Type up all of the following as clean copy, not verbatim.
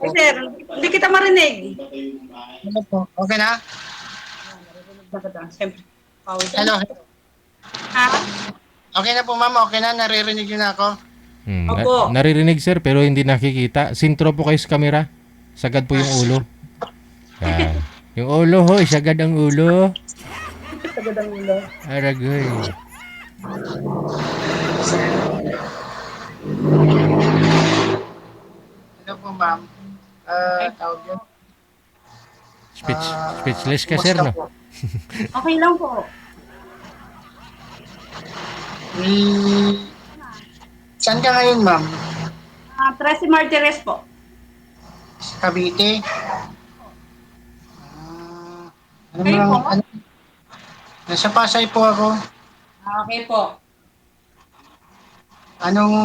Eh, sir, hindi kita marinig. Ano po? Okay na? Yan, naririnig na kita. Siyempre, pawisan. Hello. Ha? Okay na po ma'am, okay na, naririnig niyo na ako. Opo. Naririnig sir pero hindi nakikita. Sintro po kayo sa camera. Sagad po yung ulo. Yan. Yung ulo ho, sagad ang ulo. Sagad ang ulo. Aragoy. Hello po ma'am. Ay, Tawag yun. Speechless ka sir Kumusta no? po? okay lang po. Eh, saan ka ngayon ma'am? 13 Martires po. Sa Cavite? Ano Kayo po? ano, nasa Pasay po ako. Okay po. Anong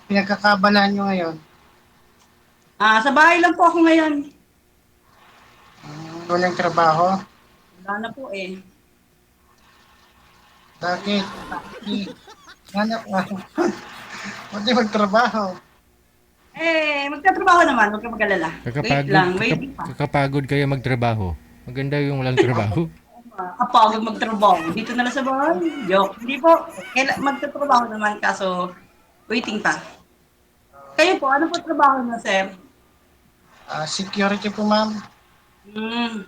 pinagkakabalaan nyo ngayon? Sa bahay lang po ako ngayon. Walang trabaho? Wala na po eh. Bakit? Hanap ka. Huwag magtrabaho. Magtatrabaho naman. Huwag ka mag-alala. Wait lang. Wait pa. Kakapagod kayo magtrabaho. Maganda yung walang trabaho. Kapagod magtrabaho. Dito na lang sa bahay. Joke. Hindi po. Magtatrabaho naman kaso waiting pa. Kayo po, ano po trabaho niyo, sir? Security po ma'am. Hmm.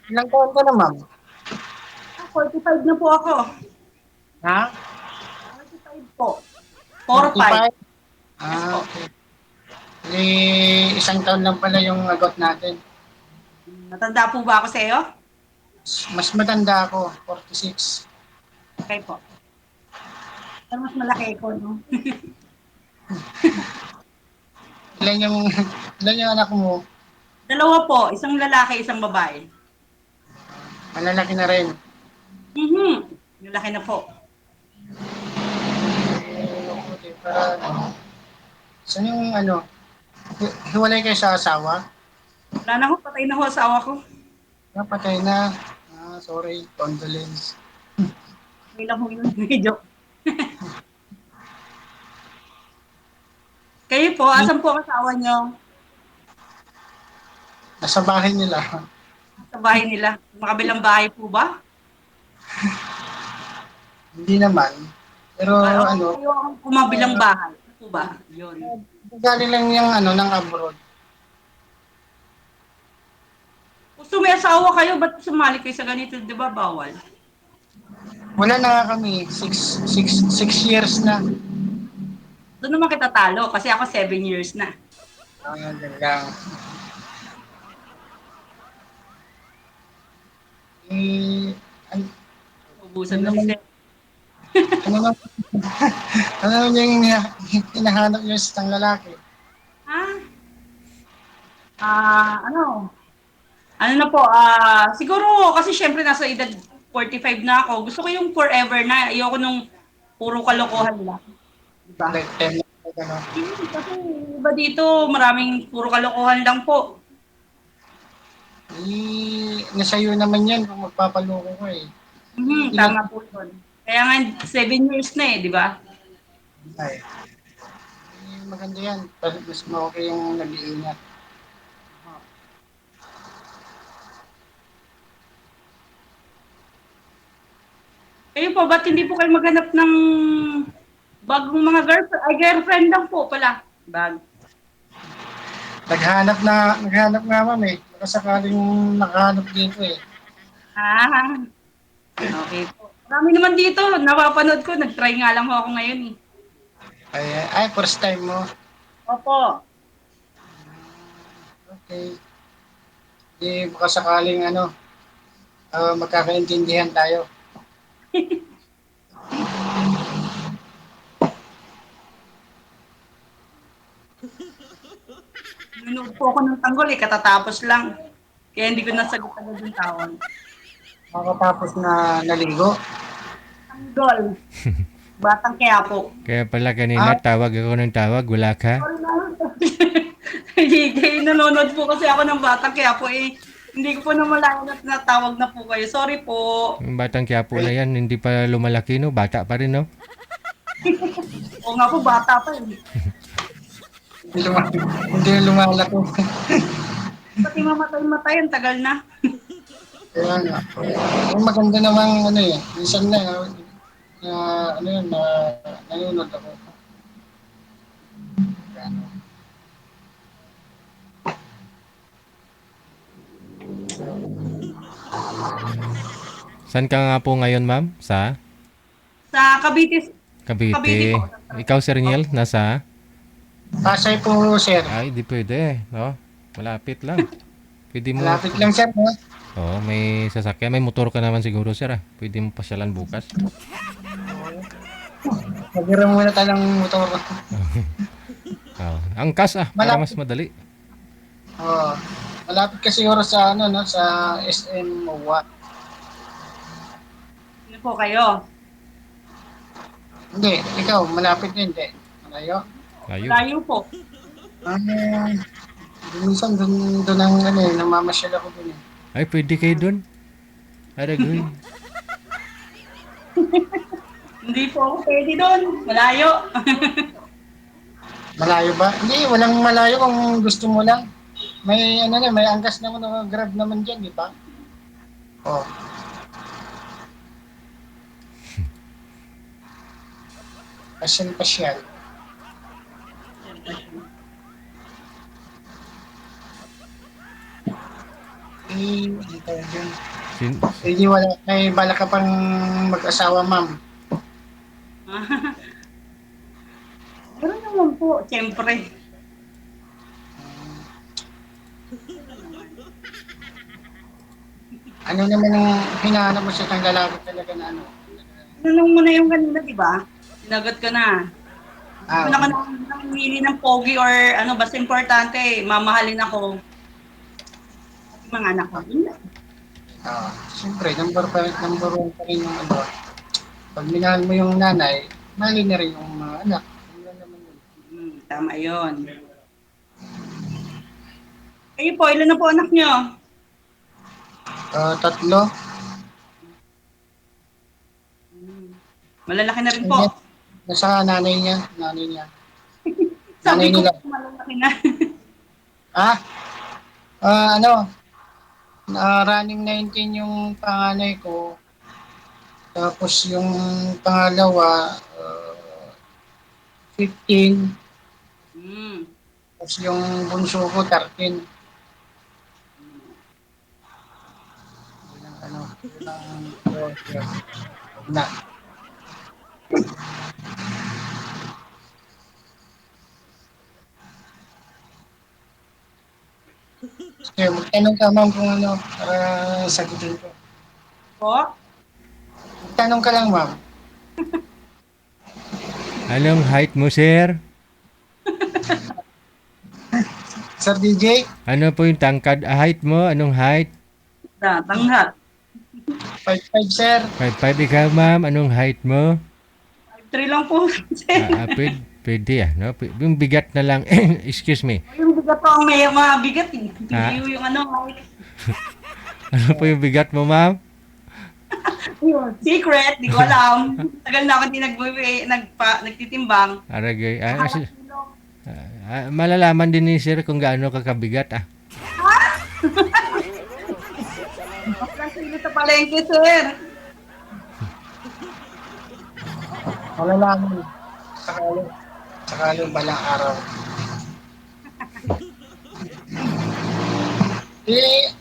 Ilang taon ka na ma'am? 45 na po ako. Ha? 45 po. 45. 45? Okay. Isang taon lang pala yung agot natin. Matanda po ba ako sa iyo? Mas matanda ako, 46. Okay po. Pero mas malaki ko, no? Ilan yung, ilan yung anak mo? Dalawa po. Isang lalaki, isang babae. Malalaki na rin. Yung laki na po. Okay, para, saan yung hiwalay kayo sa asawa? Wala na ho, patay na ho asawa ko. Napatay na. Sorry, condolence. Okay lang ho yun. Joke. Kayo po, asan po ang asawa nyo? Nasa bahay nila. Sa bahay nila. Makabilang bahay po ba? Hindi naman. Pero Kayo ang kumabilang bahay. Ano po ba? Yun. galing lang yung ng abroad. Gusto may asawa kayo, ba't sumali kayo sa ganito? Di ba bawal? Wala na nga kami. Six years na. Doon naman kita talo kasi ako 7 years na. Yan lang. Ubusan na si Sir. Ano naman, ano naman yung hinahanap nyo sa isang lalaki? Ha? Ano? Ano na po, siguro kasi syempre nasa edad 45 na ako. Gusto ko yung forever na. Ayoko nung puro kalokohan lang. Diba? Lifetime na gano'n. Kasi iba dito, maraming puro kalokohan lang po. Nasa iyo naman yan kung magpapaloko ko eh. Tama po yun. Kaya nga 7 years na eh, di ba? Ay. Maganda yan. Mas okay yung nag-iingat. Kayo po, ba't hindi po kayo maghanap ng bagong mga girlfriend lang po pala? Bag. Naghanap nga ma'am eh. Baka sakaling nakahanap dito eh. Okay po. Marami naman dito, napapanood ko, nag-try nga lang ako ngayon eh. Ay, first time mo. Opo. Okay. Di baka sakaling magkakaintindihan tayo. Nanood po ako ng tanggol eh, katatapos lang. Kaya hindi ko nasagot agad yung tawag. Makatapos na naligo. Tanggol. Batang Quiapo. Kaya pala kanina tawag ako ng tawag, wala ka? Hindi, nanonood po kasi ako ng Batang Quiapo eh. Hindi ko po namalayan na tinatawag na po kayo. Sorry po. Yung batang Quiapo na yan, hindi pa lumalaki, no? Bata pa rin, no? Oo nga po, bata pa eh. Hindi lumalaki. Pati mamatay-matay, ang tagal na. Kaya nga. Ang maganda namang ano eh. Minsan na, ano yun, nanonood ako. Ano. Saan ka nga po ngayon, ma'am? Sa Sa Cavite Cavite Cavite. po. Ikaw, Sir Niel, nasa? Pasay po, sir. Ay, di pwede, no? Malapit lang. Pwede mo, Malapit lang, sir. No? oh, may sasakyan, may motor ka naman siguro, sir, ah. Pwede mo pasyalan bukas. Magira muna tayo ng motor. Oh, angkas, ah, para mas madali. Oh, malapit kasi siguro sa ano no sa SM MOA. Ano po kayo? Hindi, ikaw malapit din, hindi. Malayo. Layo. Layo po. Minsan doon ang ano eh, namamasyal ako doon eh. Ay, pwede kayo dun. Aragoy. Hindi po ako pwede doon. Malayo. Malayo ba? Hindi, walang malayo kung gusto mo lang. May ano na, may angkas naman na grab naman diyan, di ba? Oh. Pasyal. Ano tawag yun? Sin- Hindi wala, may bala ka pang mag-asawa, ma'am. Meron naman po, siyempre. Ano naman ang hinahanap mo sa isang lalaki talaga na ano? Tanong mo na yung kanina, di ba? Sinagot ko na. Ah, Una ka nang namili ng pogi or ano, basta importante, mamahalin ako. Yung mga anak ko. Yun lang. siyempre, number one pa rin yung ano. Pag minahal mo yung nanay, mahalin na rin yung mga anak. Ano naman yun? Tama yun. Kayo po, ilan na po anak nyo? 3. Malalaki na rin po. Nasa nanay niya. Sabi nanay ko nila. po, malalaki na. Ano, running 19 yung panganay ko. Tapos yung pangalawa, 15. Hmm. Tapos yung bunso ko, 13. Ano, na. Sige, magtanong ka ma'am kung ano, para sagutin ko. Po? Magtanong ka lang ma'am. Anong height mo, sir? Sir DJ, Ano po yung tangkad height mo? Anong height? Tanghat. 5'5 sir. 5'5" ikaw, ma'am. Anong height mo? 5'3 lang po. Pwede ah, no? Yung bigat na lang. Excuse me. Yung bigat po ang may mga bigat eh. Ha? Yung ano, Ano po yung bigat mo, ma'am? yun, secret, di ko alam. Tagal na ako hindi nagtitimbang. Aragoy. Halos Malalaman din ni sir kung gaano kakabigat ah. Walang sino sa palengke, sir. Malalaman. Sakalo balang araw.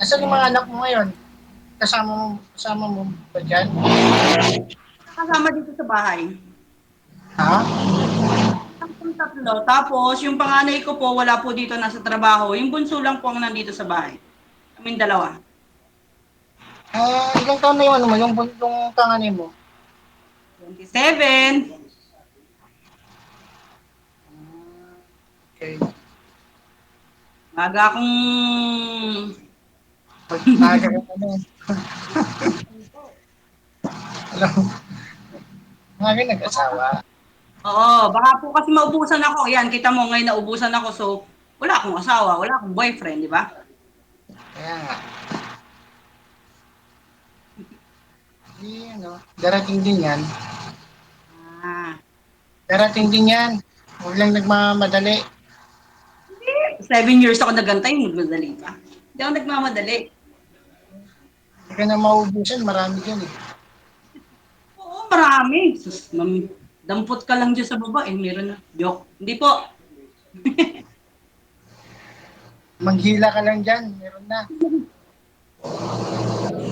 Asan yung mga anak mo ngayon? Kasama mo ba dyan? Kasama dito sa bahay. Ha? Ang tatlo. Tapos, yung panganay ko po, wala po dito, nasa trabaho. Yung bunso lang po ang nandito sa bahay. Kaming dalawa. Ilang taon na yung ano mo, yung panganay mo? 27. Okay. Maga akong... Pag-aga ka ano. Alam mo, mga nag-asawa. Oo, baka po kasi maubusan ako. Yan, kita mo ngayon naubusan ako. So, wala akong asawa, wala akong boyfriend, di ba? Kaya nga. Di, ano, darating din yan. Ah, Darating din yan. Huwag lang nagmamadali. 7 years ako nagantay, magmadali pa. Hindi ako nagmamadali. Hindi ka na maubusan, marami dyan eh. Oo, marami. Sus, dampot ka lang dyan sa baba, eh, meron na. Joke. Hindi po. Manghila ka lang dyan, meron na.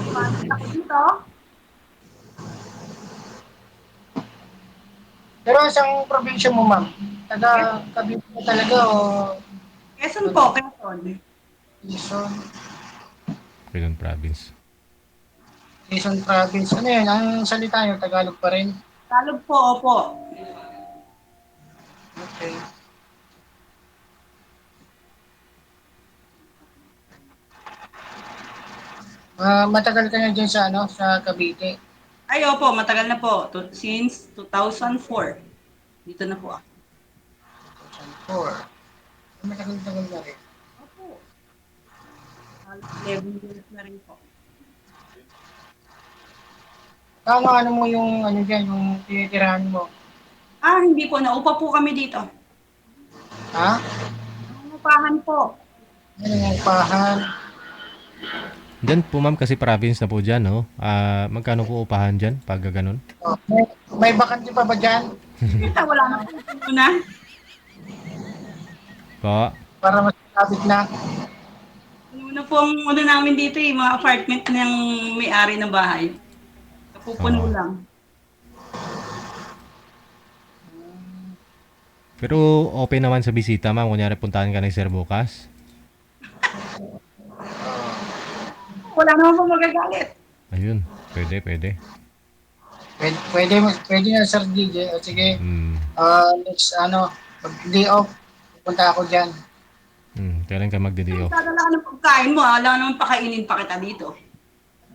Paano ako dito? Pero isang probinsya mo, ma'am? Taga Cavite ka talaga o Quezon po, Quezon. Quezon? Quezon Province. Quezon Province. Ano yun? Ang salita nyo, Tagalog pa rin? Talog po, opo. Okay. Matagal ka na dyan sa, ano, sa Cavite. Ay, opo, matagal na po. Since 2004. Dito na po ako. 2004. Matagal-tagal na rin. Opo. Halos 11 years na rin po. Ano mo yung, ano dyan, yung tinitirahan mo? Ah, hindi po. Naupa po kami dito. Ha? Nangungupahan po. Ano yung upahan? Diyan po ma'am kasi province na po dyan, no? Magkano po upahan dyan pag ganun? Oh, may bakante pa ba dyan? Wala na po muna. Po? Para masabit na. Una po ang ano namin dito mga apartment ng may-ari ng bahay. Napupuno Oo. lang. Pero open naman sa bisita ma'am. Kunyari puntahan ka ni Sir bukas. Wala naman po magagalit. Ayun. Pwede, pwede. Pwede na, Sir DJ. O sige, Hmm. next, ano, pag day off, pupunta ako dyan. Kailan ka magdidio? Dadala ka ng pagkain mo, alam naman pakainin pa kita dito.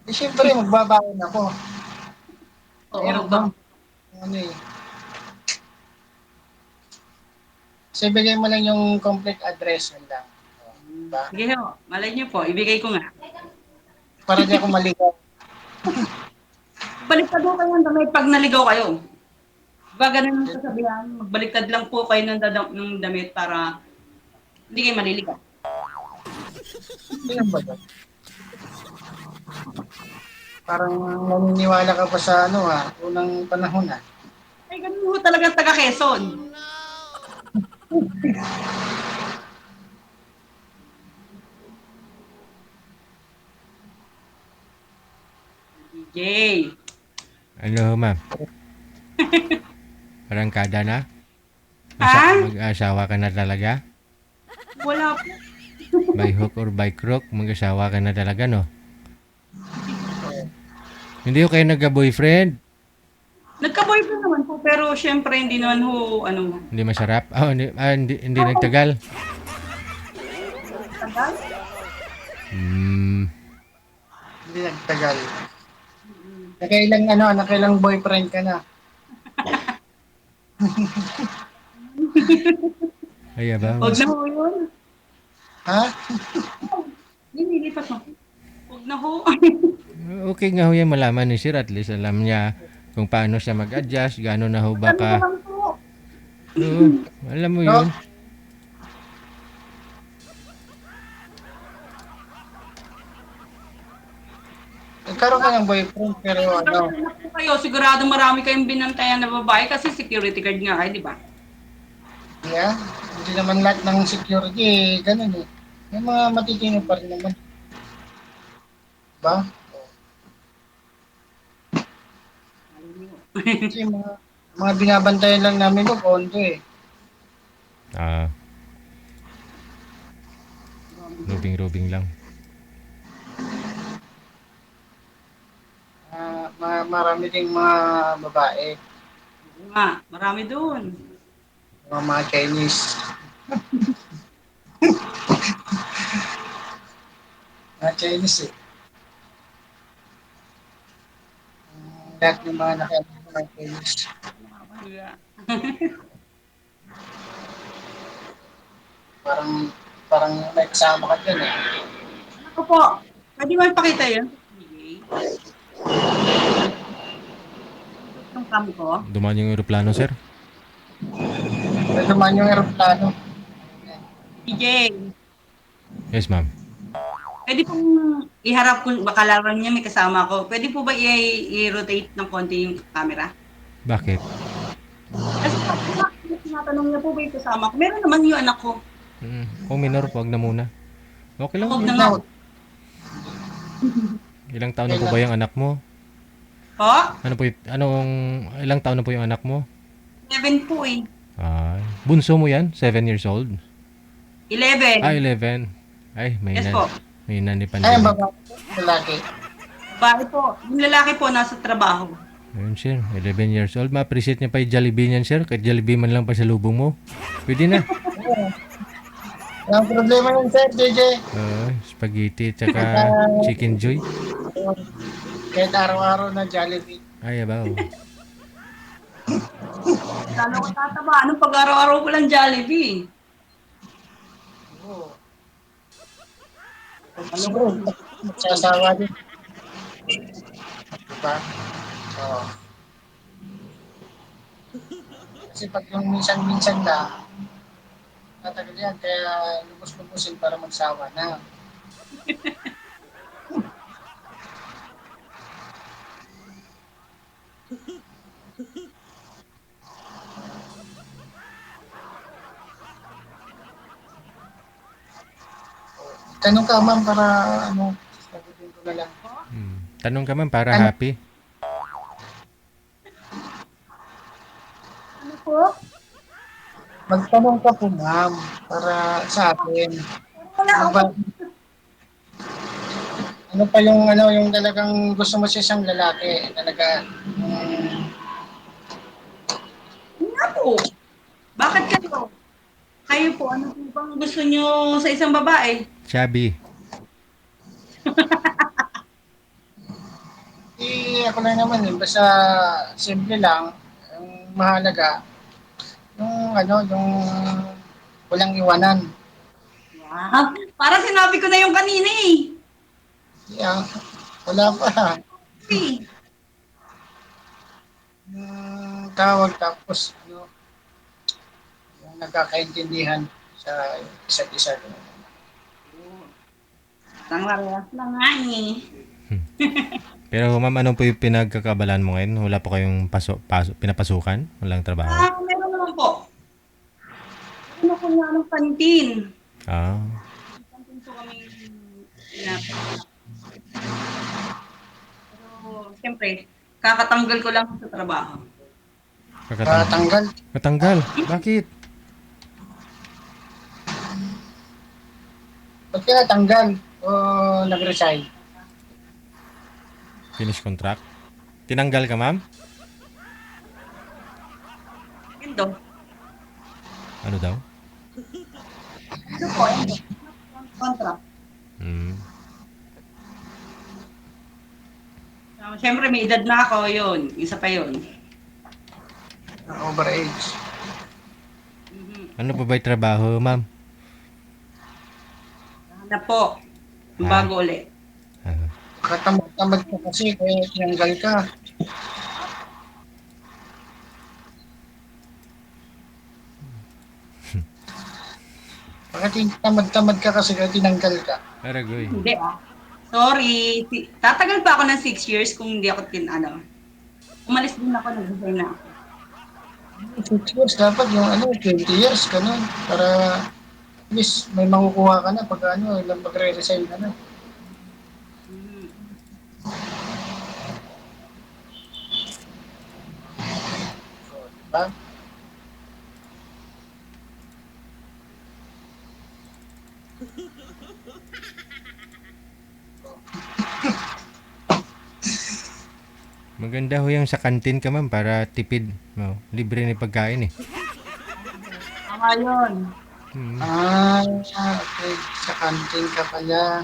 Eh, siyempre, magbabaon ako. Oo, Meron bang, ano eh. So, ibigay mo lang yung complete address yun lang. Diba? Sige ho, malay niyo po, ibigay ko nga. Para di ako maligaw. Baliktad mo kayo ng pag naligaw kayo. Diba ganun yung sasabihan, magbaliktad lang po kayo ng damit para hindi kayo maliligaw. Ganun ba yun? Parang naniniwala ka pa sa ano unang panahon Ay, ganun ho talaga taga Quezon. DJ. Ano ma'am? Arangkada na? Ha? Mag-asawa ka na talaga? Wala po. By hook or by crook, mag-asawa ka na talaga, no? Hindi ko kayo nagka-boyfriend? Nagka-boyfriend naman po, pero syempre hindi naman ho, ano, Hindi masarap? Hindi nagtagal? tagal. hindi nagtagal. Nakailang boyfriend ka na. Ay, ba? Huwag na ho yun. Ha? Nilipat mo. Huwag na ho. Okay nga ho yan malaman ni Sir. At least alam niya kung paano siya mag-adjust, gano'n na ho Ano baka. naman po? Oo, alam mo yun. Nagkaroon ka ng boyfriend pero ano, Ano po kayo, sigurado marami kayong binantayan na babae kasi security guard nga kayo, di ba? yeah, hindi naman lahat ng security ganun eh. May mga matitino pa rin naman. Diba? Kasi mga binabantayan lang namin ko, kondo eh. Ah, rubing lang. Marami ding mga babae, Oo nga, marami doon. mga Chinese. Mga Chinese eh. Lahat ng mga nakakita mga Chinese. Parang may kasama ka dyan eh. Ako po, pwede mo ipakita yun? cam ko. Dumaan yung eroplano, sir. Ito man yung aeroplano. DJ, Yes, ma'am. pwede pong iharap kung baka lang niya may kasama ko. Pwede po ba i-rotate ng konti yung camera? Bakit? Kasi tinatanong niya po ba yung kasama ko? Meron naman yung anak ko. Kung minor, wag na muna. Okay lang Huwag yun. na nga. Ilang taon na po ba yung anak mo? Po? Ilang taon na po yung anak mo? 11 po eh. Ay, bunso mo yan? 7 years old? 11. 11. Ay, may Yes na. po. May na ni Ay, ang pandemic. babae, lalaki. Babae po. Yung lalaki po nasa trabaho. Ayun, sir. 11 years old. Ma-appreciate niya pa yung Jollibee niyan, sir. Kahit Jollibee man lang pa sa lubong mo. Pwede na. Ang problema yun, sir, JJ. Spaghetti tsaka chicken joy. Kahit araw-araw na Jollibee. Ay, abaw. Lalo ko tataba. Anong pag-araw-araw ko lang Jollibee? Oo. Siguro, magsasawa din. Diba? Oo. Kasi pag yung minsan-minsan na, tatagal yan, kaya lubos-lubusin para magsawa na. Tanong ka, ma'am, para sagutin ko na lang. Tanong ka man para happy. Ano po? Magtanong ka po, ma'am, para sa akin. Wala Ano ako. ba? Ano pa yung talagang gusto mo sa isang lalaki? Talaga, Nga po. Bakit kayo? Kayo po, ano po bang gusto nyo sa isang babae? Chubby. ako lang naman basta simple lang, yung mahalaga, yung walang iwanan. Wow. Para sinabi ko na yung kanina eh. Yeah, wala pa. Eh. Tawag tapos, yung nagkakaintindihan sa isa't isa. Ang laras na nga eh. Pero ma'am, ano po yung pinagkakabalan mo ngayon? Wala po kayong pinapasukan? Walang trabaho? Meron naman po. Ano ko nga ng kantin? Ah. Kantin po kami Pero, siyempre, kakatanggal ko lang sa trabaho. Tanggal. Katanggal? Bakit? Ba't ka natanggal? O nag-resign? Finish contract? Tinanggal ka, ma'am? Endo. Ano daw? Endo po, endo. Contract. Siyempre, may edad na ako, yun. Isa pa yun. Overage. Ano pa ba yung trabaho, ma'am? Hanap po. Bago ulit. Katamad ka kasi kaya tinanggal ka. Bakit tamad-tamad ka kasi kaya tinanggal ka? Aragoy. Hindi Sorry. Tatagal pa ako ng 6 years kung hindi ako umalis din ako, nag-resign na ako. 6 years, dapat yung 20 years, ganun. Para at least may makukuha ka na pag magre-resign ka na. Diba? Maganda ho yung sa kantin ka, ma'am, para tipid. No? Libre na yung pagkain eh. Tama yun. Okay. Sa kantin ka pala.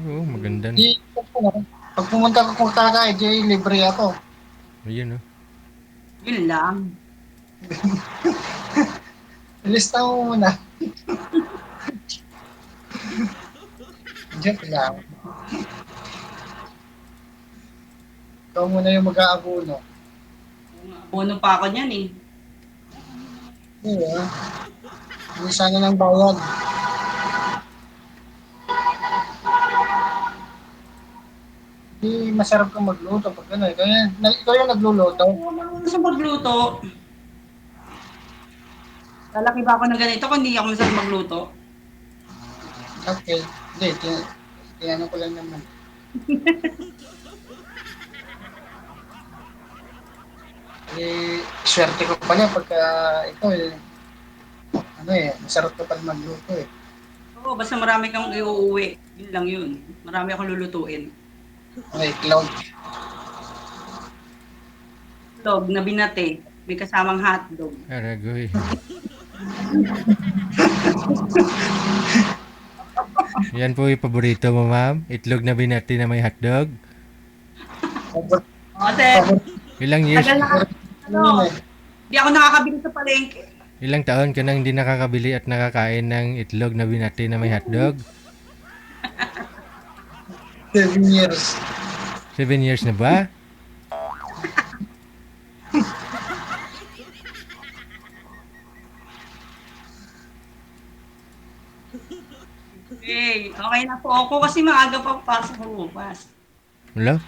Oo, maganda. Di, pag pumunta ka kung kakain, di libre ako. Ayun, oh. Yun lang. Lista mo muna. Joke lang. Ikaw muna yung mag-aabuno. Puno pa ako niyan eh. Hindi ah. Hindi sana ng bayad. Hindi masarap kang magluto pag ano eh. Kaya ikaw yung nagluluto. Ako marunong sa magluto. Lalaki ba ako na ganito kung hindi ako masarap magluto? Okay. Hindi, tinanong ko lang naman. Eh, swerte ko pala pagka ikaw eh. Ano eh, masarap ka pala magluto eh. Oo, basta marami kang iuuwi. Yun lang yun. Marami akong lulutuin. Okay, cloud. Dog na binate. May kasamang hotdog. Aragoy. Yan po yung paborito mo, ma'am? Itlog na binati na may hotdog? Kasi, Ilang years, tagal na ano, di ako nakakabili sa palengke. ilang taon ka nang hindi nakakabili at nakakain ng itlog na binati na may hotdog? 7 years. 7 years na ba? Okay na po ako kasi maaga pa pasok bukas. Wala?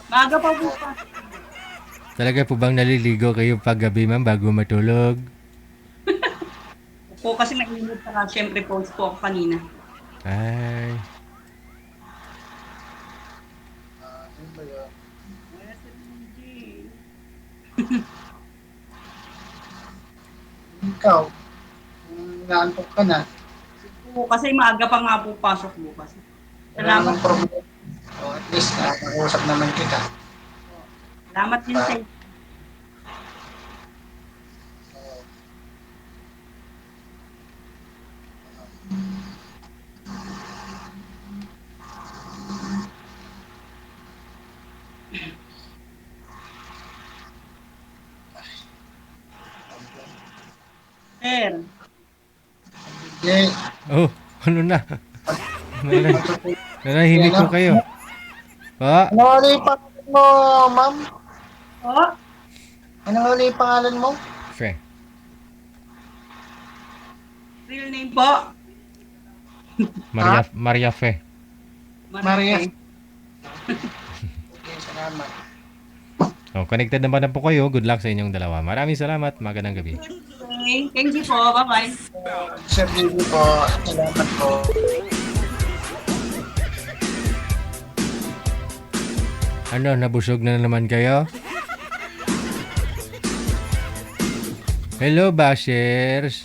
Maaga pa bukas. Talaga po bang naliligo kayo paggabi, ma'am, bago matulog? Po kasi mainit saka syempre post po ako kanina. Ay, Ano ba yun? Ikaw, kung naantok ka na, Po, kasi maaga pa nga po pasok bukas. wala Salamat. namang problema. O at least, nakakausap naman kita. Salamat din sa inyo. Sir, Jay, oh, ano na? Nanahimik ko kayo. Pa, ano ulit yung pangalan mo, ma'am? po, Ano ulit yung pangalan mo? Fe. real name po. Maria Fe. Maria. Okay, salamat. Oh, connected naman na po kayo. Good luck sa inyong dalawa. Maraming salamat. Magandang gabi. Okay, thank you po. Bye-bye. Sir Bibi po, salamat po. Ano, nabusog na naman kayo? Hello, Bashers!